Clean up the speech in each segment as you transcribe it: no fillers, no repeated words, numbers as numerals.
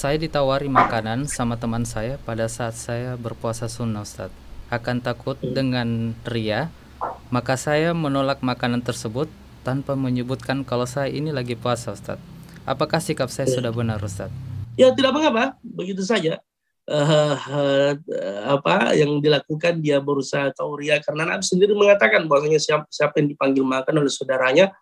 Saya ditawari makanan sama teman saya pada saat saya berpuasa sunnah, Ustadz. Akan takut dengan ria, maka saya menolak makanan tersebut tanpa menyebutkan kalau saya ini lagi puasa, Ustadz. Apakah sikap saya Ya, sudah benar, Ustadz? ya tidak mengapa, begitu saja. Apa yang dilakukan dia berusaha tauria karena Nabi sendiri mengatakan bahwasanya siapa yang dipanggil makan oleh saudaranya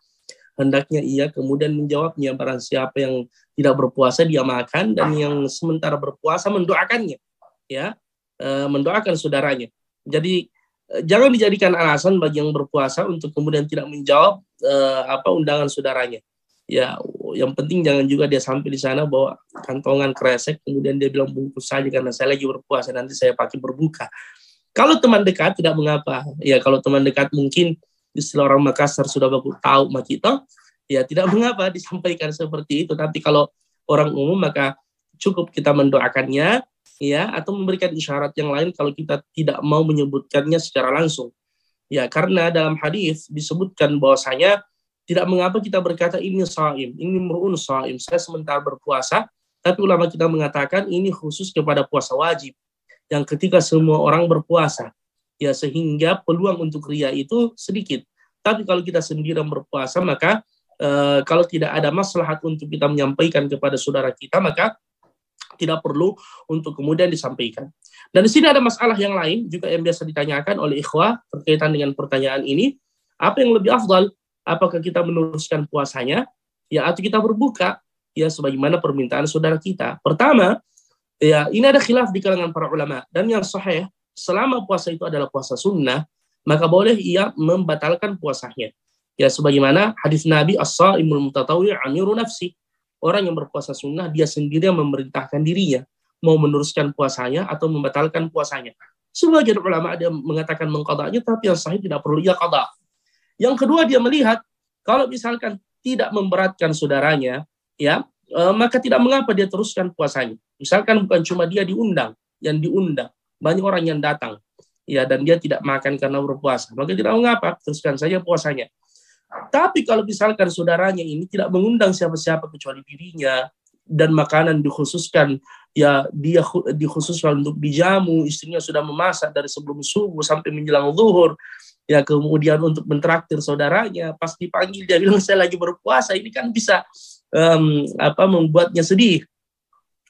hendaknya ia kemudian menjawabnya, barang siapa yang tidak berpuasa dia makan, dan yang sementara berpuasa mendoakannya, ya, mendoakan saudaranya. Jadi jangan dijadikan alasan bagi yang berpuasa untuk kemudian tidak menjawab apa undangan saudaranya. Ya, yang penting jangan juga dia sampai di sana bawa kantongan kresek kemudian dia bilang bungkus saja karena saya lagi berpuasa nanti saya pakai berbuka. Kalau teman dekat tidak mengapa. Ya kalau teman dekat mungkin istilah orang Makassar sudah baku tahu makito, ya tidak mengapa disampaikan seperti itu. Tapi kalau orang umum maka cukup kita mendoakannya, ya, atau memberikan isyarat yang lain kalau kita tidak mau menyebutkannya secara langsung. Ya, karena dalam hadis disebutkan bahwasanya tidak mengapa kita berkata ini shaim, ini mur'un shaim, saya sementara berpuasa, tapi ulama kita mengatakan ini khusus kepada puasa wajib yang ketika semua orang berpuasa. Ya, sehingga peluang untuk ria itu sedikit. Tapi kalau kita sendiri berpuasa, maka kalau tidak ada maslahat untuk kita menyampaikan kepada saudara kita, maka tidak perlu untuk kemudian disampaikan. Dan di sini ada masalah yang lain juga yang biasa ditanyakan oleh ikhwah berkaitan dengan pertanyaan ini. Apa yang lebih afdal? Apakah kita meneruskan puasanya, ya, atau kita berbuka, ya, sebagaimana permintaan saudara kita? Pertama, ya, ini ada khilaf di kalangan para ulama, dan yang sahih, selama puasa itu adalah puasa sunnah, maka boleh ia membatalkan puasanya. Ya, sebagaimana hadis Nabi as-saimul mutatawwi' amiru nafsi. Orang yang berpuasa sunnah dia sendiri yang memerintahkan dirinya mau meneruskan puasanya atau membatalkan puasanya. Sebagian ulama ada mengatakan mengqadanya, tapi yang sahih tidak perlu ia qada. Yang kedua dia melihat kalau misalkan tidak memberatkan saudaranya, ya, maka tidak mengapa dia teruskan puasanya. Misalkan bukan cuma dia diundang, yang diundang banyak orang yang datang, ya, dan dia tidak makan karena berpuasa, maka tidak mengapa teruskan saja puasanya. Tapi kalau misalkan saudaranya ini tidak mengundang siapa-siapa kecuali dirinya, dan makanan dikhususkan, ya, dia dikhususkan untuk dijamu, istrinya sudah memasak dari sebelum subuh sampai menjelang zuhur, ya, kemudian untuk mentraktir saudaranya, pas dipanggil dia bilang saya lagi berpuasa, ini kan bisa membuatnya sedih.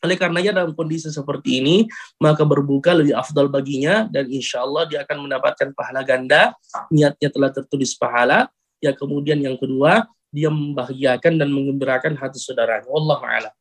Oleh karenanya dalam kondisi seperti ini, maka berbuka lebih afdal baginya, dan insya Allah dia akan mendapatkan pahala ganda, niatnya telah tertulis pahala. Ya, kemudian yang kedua, dia membahagiakan dan menggembirakan hati saudaranya. Wallahu a'lam.